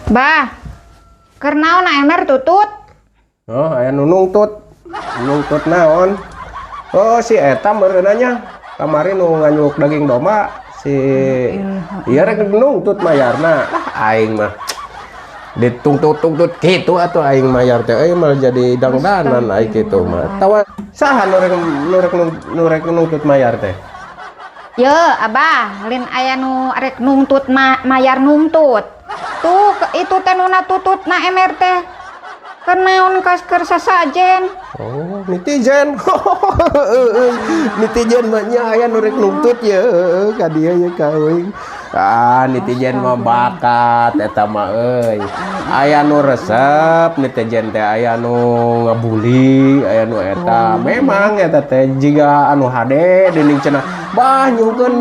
Bah, karena na emer tutut. Oh, aya nu nungtut naon? Oh, si eta meureunanya kamari nu nganyuk daging domba si ieu rek nungtut mayarna. Lah aing mah ditungtut-tungtut kitu atuh aing mayar teh euy malah jadi dangdanan aing kitu mah. Tawa saha nu rek nungtut mayar teh? Ye, abah, lin aya nu rek nungtut mayar nungtut. Tuh, itu teh nu tutut na emer teh. Kenaon keur sasajen. Oh, netizen. Netizen mah nya aya nu rek nungtut ye ka dieu ye ka euy. Ah, netizen mah bakat eta mah euy. Aya nu resep netizen teh, aya nu ngabuli, aya nu eta. Memang eta teh jiga anu hade dening cenah. Bah nyungkeun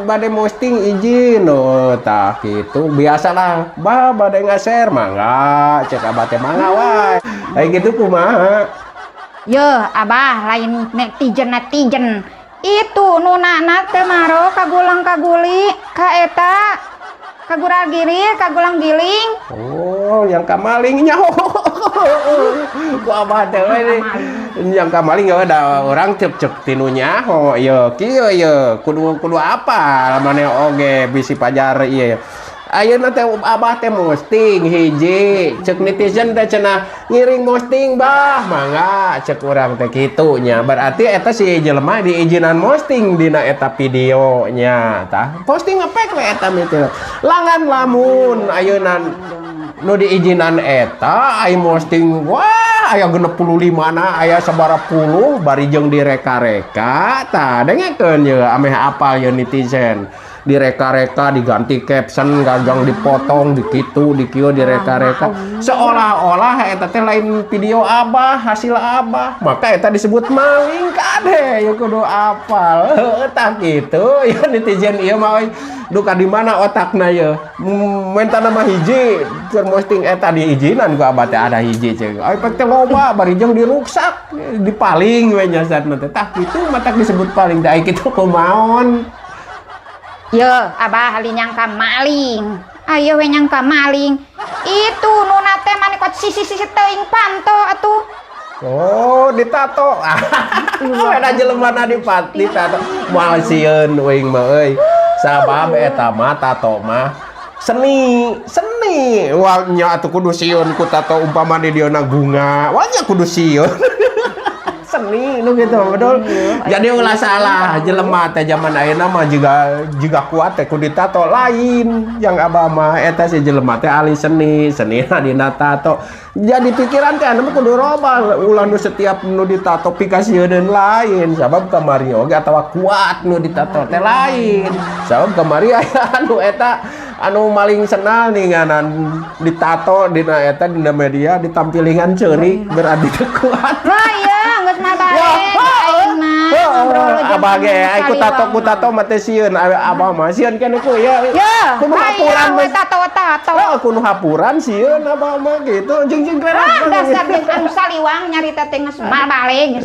bade posting izin tah kitu biasalah. Bah bade nge-share mangga, cek abah teh mangga wae. Kayak gitu kumaha? Ye, abah lain netizen. Itu nunana teh maro kagulang-kaguli ka eta kaguragiri kagulang giling. Oh, yang kamalingnya. Ku abah teh we yang kamaling ya ada orang cep tinunya. Oh, ieu kieu ye kudu apa mane oge bisi pajar ieu. Ayeuna teh abah teh posting hiji cek netizen teh cenah ngiring posting bah mangga cek urang teh kitu nya berarti eta si jelema diizinan posting dina eta videonya tah posting ngepek we eta mitu langan lamun ayeuna nu diizinan eta ai posting wah aya 65 na aya sabaraha puluh bari jeung direka-reka tah dengekeun ye ameh apal ye netizen direka-reka diganti caption gagang dipotong dikitu dikieu direka-reka seolah-olah eta teh lain video abah hasil abah maka eta disebut maling kade ya kudu apal tah kitu ya netizen ieu mah duka di mana otakna ye mentana mah hiji keur posting eta diizinan ku abah teh ada hiji ceuk ai pek teh loba bari jeung diruksak dipaling we nyasarna teh tah kitu matak disebut paling teh ai kitu kumaon. Ye, abah ali nyangka maling. Ayo we nyangka maling. Itu nuna teh manikot sisi teuing panto atuh. Oh, ditato. Ada jelemana ditato. Moal sieun euing mah euy. Sabab eta mah tato mah seni. Wah nya atuh kudu sieun ku tato umpama di dieuna bunga. Wah nya kudu sieun. Seni nu gitu betul. Jadi ulah salah jelema teh zaman ayeuna mah juga kuat teh ku ditato lain yang abah mah eta si jelema teh ahli senina dina tato. Jadi pikiran teh anu kudu robah ulah nu setiap nu ditato pikasieun lain sabab kamari oge atawa kuat nu ditato teh lain. Sabab kamari aya anu eta anu maling senal ninganan ditato dina eta dina media ditampilingan ceurik berarti teu kuat. Abah ge ai ku tato mah teh sieun abah mah sieun keneh ku ya. Kudu hapuran we tato. Kudu hapuran sieun abah mah gitu jeung keren. Dasar anu saliwang nyarita teh geus balik.